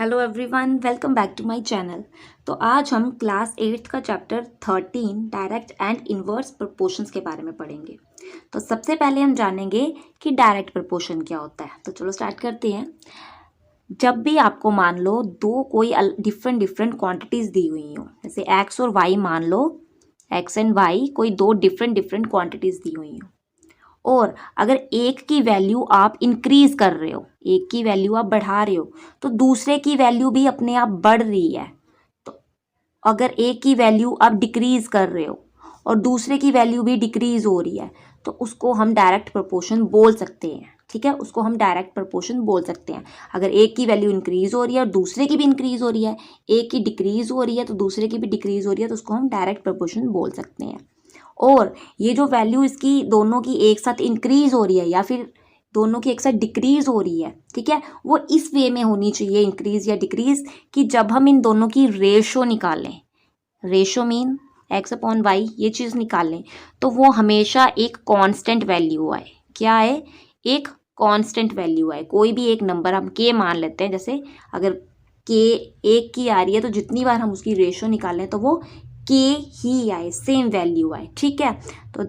Hello everyone, welcome back to my channel. तो आज हम क्लास 8th का chapter 13 direct and inverse proportions के बारे में पढ़ेंगे। तो सबसे पहले हम जानेंगे कि डायरेक्ट प्रोपोर्शन क्या होता है। तो चलो स्टार्ट करते हैं। जब भी आपको मान लो दो कोई डिफरेंट क्वांटिटीज़ दी हुई हो, जैसे एक्स और वाई, मान लो एक्स एंड वाई कोई दो डिफरेंट क्वांटिटीज़ दी हुई हो, और अगर एक की वैल्यू आप इंक्रीज कर रहे हो, एक की वैल्यू आप बढ़ा रहे हो, तो दूसरे की वैल्यू भी अपने आप बढ़ रही है। तो अगर एक की वैल्यू आप डिक्रीज कर रहे हो और दूसरे की वैल्यू भी डिक्रीज हो रही है, तो उसको हम डायरेक्ट प्रोपोर्शन बोल सकते हैं। ठीक है, उसको हम डायरेक्ट प्रोपोर्शन बोल सकते हैं। अगर एक की वैल्यू इंक्रीज हो रही है और दूसरे की भी इंक्रीज हो रही है, एक की डिक्रीज हो रही है तो दूसरे की भी डिक्रीज हो रही है, तो उसको हम डायरेक्ट प्रोपोर्शन बोल सकते हैं। और ये जो वैल्यू इसकी दोनों की एक साथ इंक्रीज हो रही है या फिर दोनों की एक साथ डिक्रीज हो रही है, ठीक है, वो इस वे में होनी चाहिए, इंक्रीज या डिक्रीज, कि जब हम इन दोनों की रेशो निकालें, ratio mean x upon y, ये चीज़ निकालें, तो वो हमेशा एक कांस्टेंट वैल्यू आए। क्या है? एक कांस्टेंट वैल्यू आए। कोई भी एक नंबर हम के मान लेते हैं, जैसे अगर के एक की आ रही है तो जितनी बार हम उसकी रेशो निकालें तो वो के ही आए, सेम वैल्यू आए। ठीक है, तो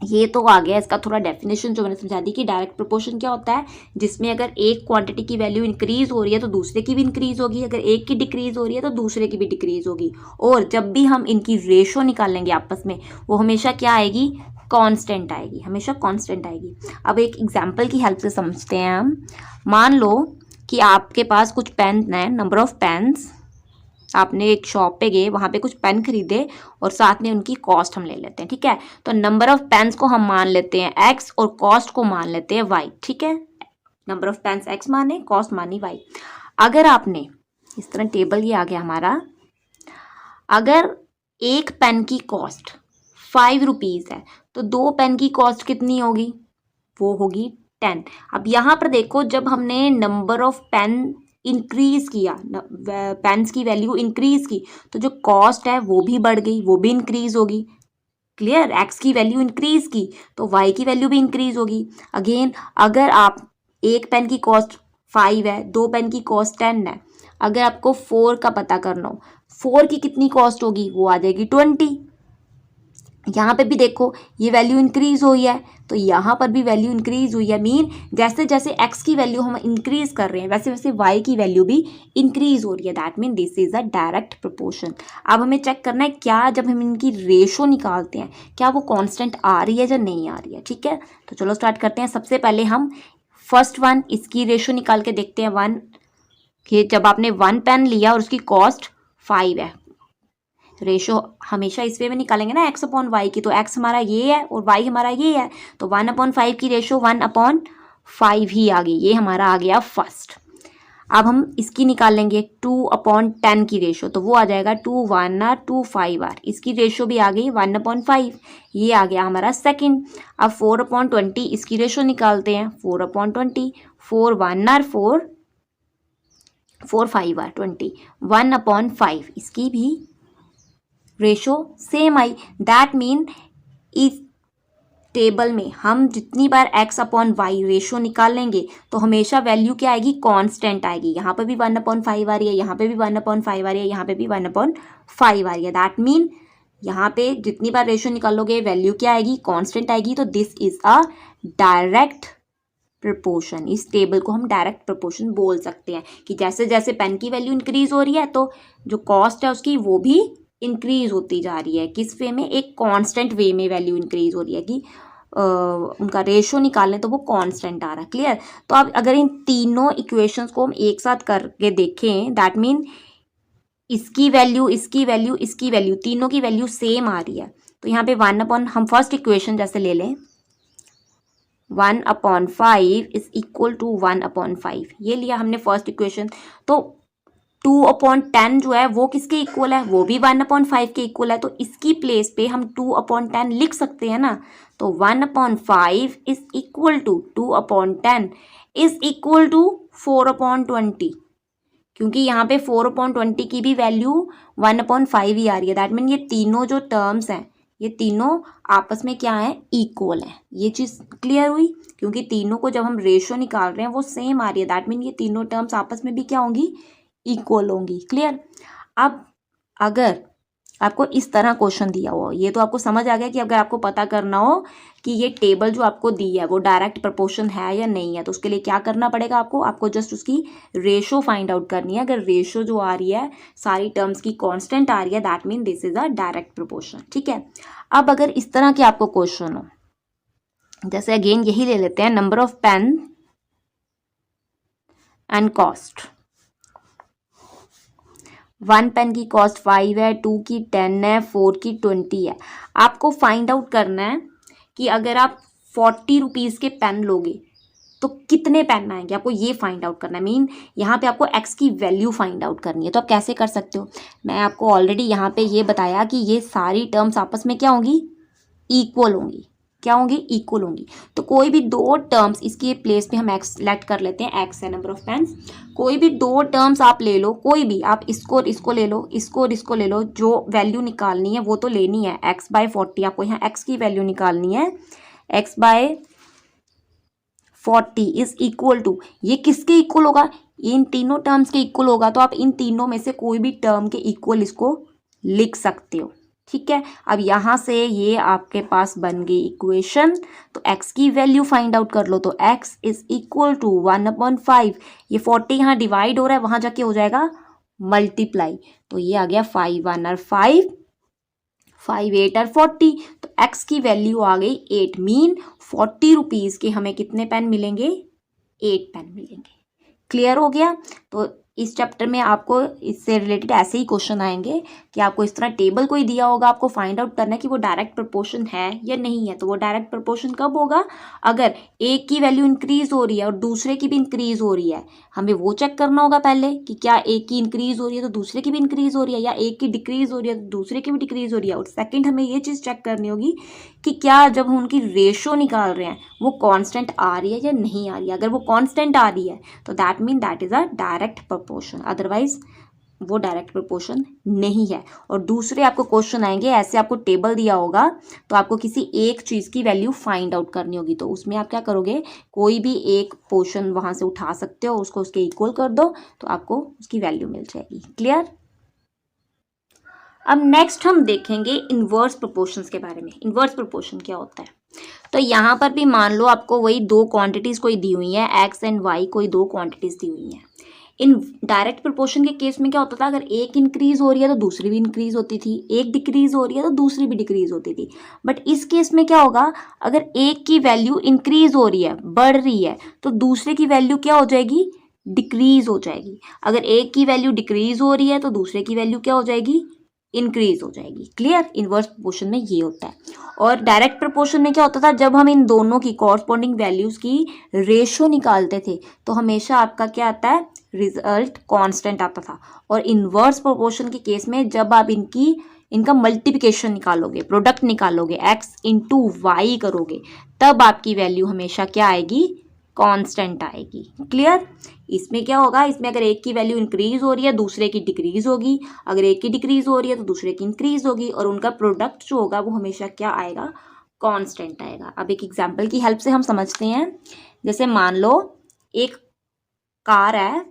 ये तो आ गया इसका थोड़ा डेफिनेशन जो मैंने समझा दी कि डायरेक्ट प्रोपोर्शन क्या होता है, जिसमें अगर एक क्वांटिटी की वैल्यू इंक्रीज हो रही है तो दूसरे की भी इंक्रीज होगी, अगर एक की डिक्रीज हो रही है तो दूसरे की भी डिक्रीज होगी। और जब भी हम इनकी रेशो निकालेंगे आपस में, वो हमेशा क्या आएगी? कांस्टेंट आएगी, हमेशा कांस्टेंट आएगी। अब एक एग्जांपल की हेल्प से समझते हैं हम। मान लो कि आपके पास कुछ पेन है, नंबर ऑफ पेन्स, आपने एक शॉप पे गए, वहाँ पे कुछ पेन खरीदे और साथ में उनकी कॉस्ट हम ले लेते हैं। ठीक है, तो नंबर ऑफ पेन्स को हम मान लेते हैं एक्स और कॉस्ट को मान लेते हैं वाई। ठीक है, नंबर ऑफ पेन्स एक्स माने, कॉस्ट मानी वाई। अगर आपने इस तरह टेबल ये आ गया हमारा, अगर एक पेन की कॉस्ट 5 रुपीज़ है तो दो पेन की कॉस्ट कितनी होगी? वो होगी 10। अब यहाँ पर देखो, जब हमने नंबर ऑफ पेन इंक्रीज किया, पेन्स की वैल्यू इंक्रीज की, तो जो कॉस्ट है वो भी बढ़ गई, वो भी इंक्रीज होगी। क्लियर? एक्स की वैल्यू इंक्रीज की तो वाई की वैल्यू भी इंक्रीज होगी। अगेन, अगर आप एक पेन की कॉस्ट 5 है, दो पेन की कॉस्ट 10 है, अगर आपको 4 का पता करना हो, 4 की कितनी कॉस्ट होगी? वो आ जाएगी 20। यहाँ पे भी देखो ये वैल्यू इंक्रीज हुई है, तो यहाँ पर भी वैल्यू इंक्रीज हुई है। मीन जैसे जैसे x की वैल्यू हम इंक्रीज कर रहे हैं, वैसे वैसे y की वैल्यू भी इंक्रीज हो रही है। That mean this is a direct proportion. अब हमें चेक करना है, क्या जब हम इनकी रेशो निकालते हैं क्या वो कांस्टेंट आ रही है या नहीं आ रही है। ठीक है, तो चलो स्टार्ट करते हैं। सबसे पहले हम फर्स्ट वन, इसकी रेशो निकाल के देखते हैं। 1, कि जब आपने 1 पेन लिया और उसकी कॉस्ट 5 है, रेशो हमेशा इस वे में निकालेंगे ना एक्स अपॉन वाई की, तो एक्स हमारा ये है और वाई हमारा ये है, तो 1/5 की रेशो 1/5 ही आ गई। ये हमारा आ गया फर्स्ट। अब हम इसकी निकालेंगे 2/10 की रेशो, तो वो आ जाएगा 2 1 आर 2 5 आर। इसकी रेशो भी आ गई 1/5, ये आ गया हमारा सेकंड। अब 4/20 इसकी रेशो निकालते हैं, 4/20, 4 1 आर 4, 4 5 आर 20, 1/5 इसकी भी ratio same I. That mean इस टेबल में हम जितनी बार x अपॉन वाई रेशो निकालेंगे तो हमेशा वैल्यू क्या आएगी? कांस्टेंट आएगी। यहाँ पे भी 1/5 आ रही है, यहाँ पे भी 1/5 आ रही है, यहाँ पे भी 1/5 आ रही है। दैट मीन यहाँ पे जितनी बार रेशो निकालोगे वैल्यू क्या आएगी? कांस्टेंट आएगी। तो this is a direct proportion. इस टेबल को हम डायरेक्ट प्रोपोर्शन बोल सकते हैं कि जैसे जैसे पेन की वैल्यू इंक्रीज हो रही है तो जो कॉस्ट है उसकी वो भी इंक्रीज होती जा रही है। किस वे में? एक कांस्टेंट वे में वैल्यू इंक्रीज हो रही है कि उनका रेशो निकालें तो वो कांस्टेंट आ रहा है। क्लियर? तो अब अगर इन तीनों इक्वेशंस को हम एक साथ करके देखें, दैट मीन इसकी वैल्यू, इसकी वैल्यू, इसकी वैल्यू, तीनों की वैल्यू सेम आ रही है। तो यहाँ पे 1/, हम फर्स्ट इक्वेशन जैसे ले लें, 1/5 इज इक्वल टू 1/5, ये लिया हमने फर्स्ट इक्वेशन। तो 2/10 जो है वो किसके इक्वल है? वो भी 1/5 के इक्वल है। तो इसकी प्लेस पे हम 2/10 लिख सकते हैं ना। तो 1/5 is equal to 2/10 is equal to 4/20, क्योंकि यहाँ पे 4/20 की भी वैल्यू 1/5 ही आ रही है। दैट मीन ये तीनों जो टर्म्स हैं ये तीनों आपस में क्या है, इक्वल है। ये चीज़ क्लियर हुई, क्योंकि तीनों को जब हम रेशो निकाल रहे हैं वो सेम आ रही है, दैट मीन ये तीनों टर्म्स आपस में भी क्या होंगी, इक्वल होंगी। क्लियर। अब अगर आपको इस तरह क्वेश्चन दिया हो, ये तो आपको समझ आ गया कि अगर आपको पता करना हो कि ये टेबल जो आपको दी है वो डायरेक्ट प्रपोर्शन है या नहीं है, तो उसके लिए क्या करना पड़ेगा आपको जस्ट उसकी रेशो फाइंड आउट करनी है। अगर रेशो जो आ रही है सारी टर्म्स की कांस्टेंट आ रही है, that mean this is a direct proportion. ठीक है। अब अगर इस तरह के आपको क्वेश्चन हो, जैसे अगेन यही ले लेते हैं, number of pen and cost. 1 pen की कॉस्ट 5 है, 2 की 10 है, 4 की 20 है। आपको फाइंड आउट करना है कि अगर आप 40 रुपीज़ के पेन लोगे तो कितने पेन आएंगे, आपको ये फाइंड आउट करना है। मीन यहाँ पे आपको एक्स की वैल्यू फाइंड आउट करनी है। तो आप कैसे कर सकते हो, मैं आपको ऑलरेडी यहाँ पे ये बताया कि ये सारी टर्म्स आपस में क्या होंगी, इक्वल होंगी। क्या होंगी, इक्वल होंगी। तो कोई भी दो टर्म्स, इसके प्लेस पे हम एक्स सेलेक्ट कर लेते हैं, एक्स है नंबर ऑफ पेन्स। कोई भी दो टर्म्स आप ले लो, कोई भी, आप इसको और इसको ले लो, इसको और इसको ले लो, जो वैल्यू निकालनी है वो तो लेनी है। एक्स बाय 40, आपको यहाँ एक्स की वैल्यू निकालनी है। X by 40 is equal to, ये किसके इक्वल होगा, इन तीनों टर्म्स के इक्वल होगा। तो आप इन तीनों में से कोई भी टर्म के इक्वल इसको लिख सकते हो। ठीक है। अब यहाँ से ये आपके पास बन गई इक्वेशन। तो x की वैल्यू फाइंड आउट कर लो। तो x इज इक्वल टू 1/5। ये 40 यहाँ डिवाइड हो रहा है, वहां जाके हो जाएगा मल्टीप्लाई। तो ये आ गया 5 1 और 5, 5 8 और 40। तो x की वैल्यू आ गई 8। मीन 40 रुपीज़ के हमें कितने पेन मिलेंगे, 8 पेन मिलेंगे। क्लियर हो गया। तो इस चैप्टर में आपको इससे रिलेटेड ऐसे ही क्वेश्चन आएंगे कि आपको इस तरह टेबल कोई दिया होगा, आपको फाइंड आउट करना है कि वो डायरेक्ट प्रपोर्शन है या नहीं है। तो वो डायरेक्ट प्रपोर्शन कब होगा, अगर एक की वैल्यू इंक्रीज हो रही है और दूसरे की भी इंक्रीज हो रही है। हमें वो चेक करना होगा पहले कि क्या एक की इंक्रीज हो रही है तो दूसरे की भी इंक्रीज हो रही है, या एक की डिक्रीज हो रही है तो दूसरे की भी डिक्रीज हो रही है। और सेकेंड हमें ये चीज़ चेक करनी होगी कि क्या जब हम उनकी रेशो निकाल रहे हैं वो कांस्टेंट आ रही है या नहीं आ रही है। अगर वो कांस्टेंट आ रही है तो that mean that is a direct proportion, otherwise वो डायरेक्ट प्रपोर्शन नहीं है। और दूसरे आपको क्वेश्चन आएंगे, ऐसे आपको टेबल दिया होगा तो आपको किसी एक चीज़ की वैल्यू फाइंड आउट करनी होगी। तो उसमें आप क्या करोगे, कोई भी एक पोर्शन वहां से उठा सकते हो, उसको उसके इक्वल कर दो तो आपको उसकी वैल्यू मिल जाएगी। क्लियर। अब नेक्स्ट हम देखेंगे इन्वर्स प्रोपोर्शंस के बारे में। इन्वर्स प्रोपोर्शन क्या होता है, तो यहाँ पर भी मान लो आपको वही दो क्वांटिटीज़ कोई दी हुई है, एक्स एंड वाई, कोई दो क्वांटिटीज़ दी हुई हैं। इन डायरेक्ट प्रोपोर्शन के केस में क्या होता था, अगर एक इंक्रीज हो रही है तो दूसरी भी इंक्रीज होती थी, एक डिक्रीज हो रही है तो दूसरी भी डिक्रीज होती थी। बट इस केस में क्या होगा, अगर एक की वैल्यू इंक्रीज हो रही है, बढ़ रही है, तो दूसरे की वैल्यू क्या हो जाएगी, डिक्रीज हो जाएगी। अगर एक की वैल्यू डिक्रीज हो रही है तो दूसरे की वैल्यू क्या हो जाएगी, इंक्रीज हो जाएगी। क्लियर। इन्वर्स प्रोपोर्शन में ये होता है। और डायरेक्ट प्रोपोर्शन में क्या होता था, जब हम इन दोनों की कॉरस्पॉन्डिंग वैल्यूज की रेशो निकालते थे तो हमेशा आपका क्या आता है, रिजल्ट कांस्टेंट आता था। और इन्वर्स प्रोपोर्शन के केस में जब आप इनका मल्टीप्लिकेशन निकालोगे, प्रोडक्ट निकालोगे, x इंटू वाई करोगे, तब आपकी वैल्यू हमेशा क्या आएगी, कांस्टेंट आएगी। क्लियर। इसमें क्या होगा, इसमें अगर एक की वैल्यू इंक्रीज हो रही है दूसरे की डिक्रीज होगी, अगर एक की डिक्रीज हो रही है तो दूसरे की इंक्रीज होगी, और उनका प्रोडक्ट जो होगा वो हमेशा क्या आएगा, कांस्टेंट आएगा। अब एक एग्जांपल की हेल्प से हम समझते हैं। जैसे मान लो एक कार है,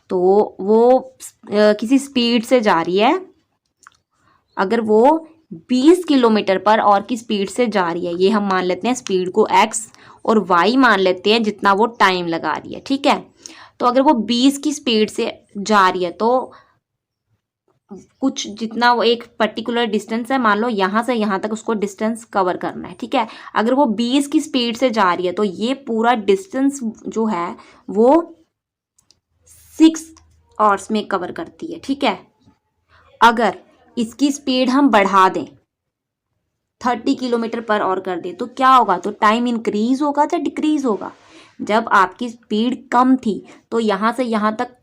तो वो किसी स्पीड से जा रही है। अगर वो 20 किलोमीटर पर और की स्पीड से जा रही है, ये हम मान लेते हैं स्पीड को x और y मान लेते हैं जितना वो टाइम लगा रही है। ठीक है। तो अगर वो 20 की स्पीड से जा रही है तो कुछ जितना वो एक पर्टिकुलर डिस्टेंस है, मान लो यहाँ से यहाँ तक उसको डिस्टेंस कवर करना है। ठीक है। अगर वो 20 की स्पीड से जा रही है तो ये पूरा डिस्टेंस जो है वो 6 आवर्स में कवर करती है। ठीक है। अगर इसकी स्पीड हम बढ़ा दें, 30 किलोमीटर पर आवर कर दें, तो क्या होगा, तो टाइम इंक्रीज होगा या डिक्रीज होगा। जब आपकी स्पीड कम थी तो यहाँ से यहाँ तक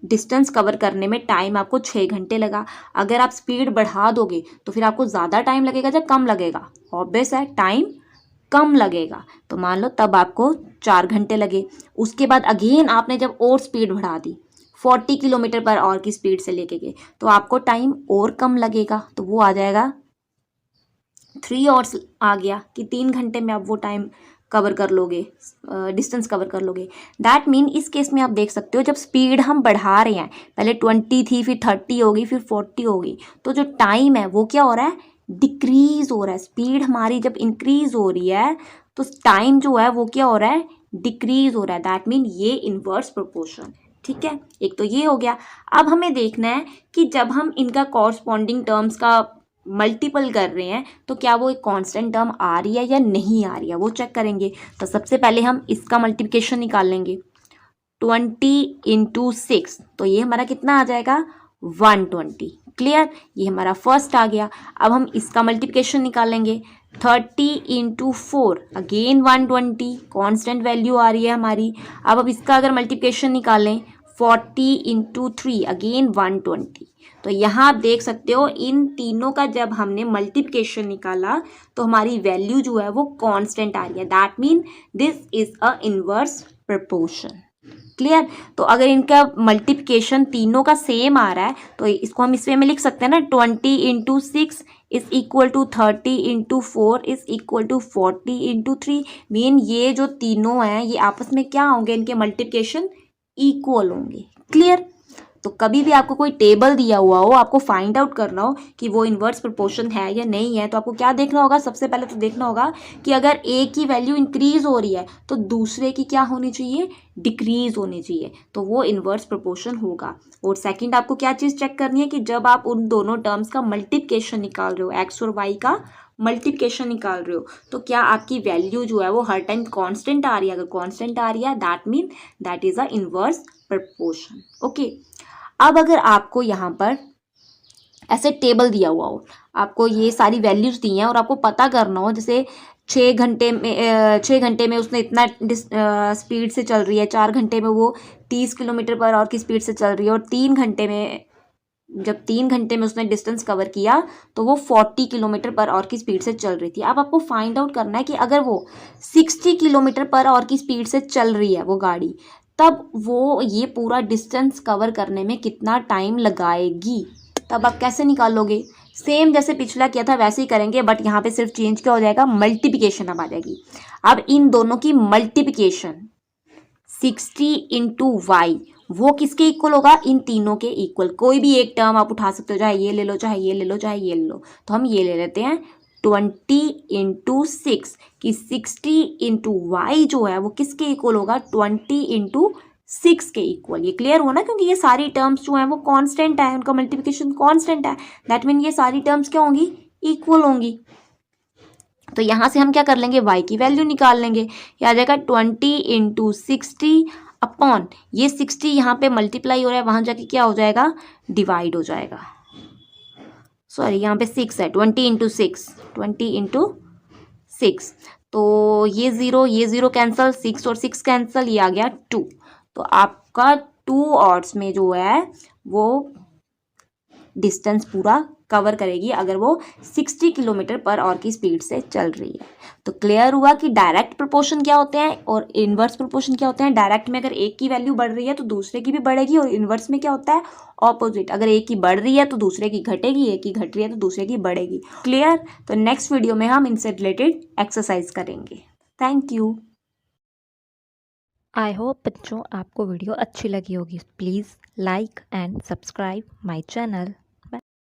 डिस्टेंस कवर करने में टाइम आपको 6 घंटे लगा। अगर आप स्पीड बढ़ा दोगे तो फिर आपको ज़्यादा टाइम लगेगा या कम लगेगा, ऑब्वियस है टाइम कम लगेगा। तो मान लो तब आपको 4 घंटे लगे। उसके बाद अगेन आपने जब और स्पीड बढ़ा दी, 40 किलोमीटर पर आवर की स्पीड से लेके गए, तो आपको टाइम और कम लगेगा, तो वो आ जाएगा 3 आवर्स आ गया कि 3 घंटे में आप वो टाइम कवर कर लोगे, डिस्टेंस कवर कर लोगे। दैट मीन इस केस में आप देख सकते हो जब स्पीड हम बढ़ा रहे हैं, पहले 20 थी, फिर 30 होगी, फिर 40 होगी, तो जो टाइम है वो क्या हो रहा है, डिक्रीज हो रहा है। स्पीड हमारी जब इंक्रीज हो रही है तो टाइम जो है वो क्या हो रहा है, डिक्रीज हो रहा है। दैट मीन ये इनवर्स प्रोपोर्शन। ठीक है, एक तो ये हो गया। अब हमें देखना है कि जब हम इनका कॉरस्पॉन्डिंग टर्म्स का मल्टीपल कर रहे हैं तो क्या वो एक कांस्टेंट टर्म आ रही है या नहीं आ रही है, वो चेक करेंगे। तो सबसे पहले हम इसका मल्टीप्लिकेशन निकाल लेंगे, 20 इंटू 6, तो ये हमारा कितना आ जाएगा, 120। क्लियर, ये हमारा फर्स्ट आ गया। अब हम इसका मल्टीप्लिकेशन निकालेंगे, 30 इंटू 4, अगेन 120, कॉन्स्टेंट वैल्यू आ रही है हमारी। अब इसका अगर मल्टीप्लिकेशन निकालें, 40 इंटू 3, अगेन 120। तो यहाँ आप देख सकते हो इन तीनों का जब हमने मल्टीप्लिकेशन निकाला तो हमारी वैल्यू जो है वो कांस्टेंट आ रही है। That mean this is a inverse proportion. Clear, तो अगर इनका मल्टीप्लिकेशन तीनों का सेम आ रहा है तो इसको हम इस वे में लिख सकते हैं ना, 20 into 6 is equal to 30 into 4 is equal to 40 into 3। Mean ये जो तीनों हैं ये आपस में क्या होंगे, इनके मल्टीप्लिकेशन इक्वल होंगे। क्लियर, तो कभी भी आपको कोई टेबल दिया हुआ हो, आपको फाइंड आउट करना हो कि वो इन्वर्स प्रोपोर्शन है या नहीं है, तो आपको क्या देखना होगा, सबसे पहले तो देखना होगा कि अगर ए की वैल्यू इंक्रीज हो रही है तो दूसरे की क्या होनी चाहिए, डिक्रीज होनी चाहिए, तो वो इन्वर्स प्रोपोर्शन होगा। और सेकंड आपको क्या चीज़ चेक करनी है कि जब आप उन दोनों टर्म्स का मल्टीप्लिकेशन निकाल रहे हो, एक्स और वाई का मल्टीप्लिकेशन निकाल रहे हो, तो क्या आपकी वैल्यू जो है वो हर टाइम कांस्टेंट आ रही है। अगर कांस्टेंट आ रही है that mean that is a inverse proportion. Okay, अब अगर आपको यहाँ पर ऐसे टेबल दिया हुआ हो, आपको ये सारी वैल्यूज दी हैं और आपको पता करना हो, जैसे 6 घंटे में उसने इतना स्पीड से चल रही है, 4 घंटे में वो 30 किलोमीटर पर आवर की स्पीड से चल रही है, और 3 घंटे में, जब 3 घंटे में उसने डिस्टेंस कवर किया तो वो 40 किलोमीटर पर आवर की स्पीड से चल रही थी। अब आपको फाइंड आउट करना है कि अगर वो 60 किलोमीटर पर आवर की स्पीड से चल रही है वो गाड़ी, तब वो ये पूरा डिस्टेंस कवर करने में कितना टाइम लगाएगी। तब आप कैसे निकालोगे, सेम जैसे पिछला किया था वैसे ही करेंगे, बट यहाँ पे सिर्फ चेंज क्या हो जाएगा, मल्टीप्लिकेशन अब आ जाएगी। अब इन दोनों की मल्टीप्लिकेशन 60 इंटू वाई, वो किसके इक्वल होगा, इन तीनों के इक्वल। कोई भी एक टर्म आप उठा सकते हो, चाहे ये ले लो, चाहे ये ले लो, चाहे ये ले लो। तो हम ये ले लेते हैं 20 इंटू 6 कि 60 इंटू वाई जो है वो किसके इक्वल होगा, 20 इंटू 6 के इक्वल। ये क्लियर हो ना, क्योंकि ये सारी टर्म्स जो हैं वो कांस्टेंट है, उनका मल्टीप्लिकेशन कांस्टेंट है। दैट मीन ये सारी टर्म्स क्या होंगी, इक्वल होंगी। तो यहाँ से हम क्या कर लेंगे, y की वैल्यू निकाल लेंगे। ये आ जाएगा 20 इंटू 60 अपॉन, ये 60 यहाँ पे मल्टीप्लाई हो रहा है, वहाँ जाके क्या हो जाएगा, डिवाइड हो जाएगा। सॉरी, यहाँ पे 6 है, 20 इंटू 6, 20 इंटू 6, तो ये ज़ीरो कैंसिल, 6 और 6 कैंसिल, ये आ गया 2। तो आपका 2 आवर्स में जो है वो डिस्टेंस पूरा कवर करेगी अगर वो 60 किलोमीटर पर आवर की स्पीड से चल रही है। तो क्लियर हुआ कि डायरेक्ट प्रोपोर्शन क्या होते हैं और इनवर्स प्रोपोर्शन क्या होते हैं। डायरेक्ट में अगर एक की वैल्यू बढ़ रही है तो दूसरे की भी बढ़ेगी, और इनवर्स में क्या होता है, ऑपोजिट। अगर एक की बढ़ रही है तो दूसरे की घटेगी, एक की घट रही है तो दूसरे की बढ़ेगी। क्लियर, तो नेक्स्ट वीडियो में हम इनसे रिलेटेड एक्सरसाइज करेंगे। Thank you. आई होप बच्चों आपको वीडियो अच्छी लगी होगी। Please like and subscribe my channel.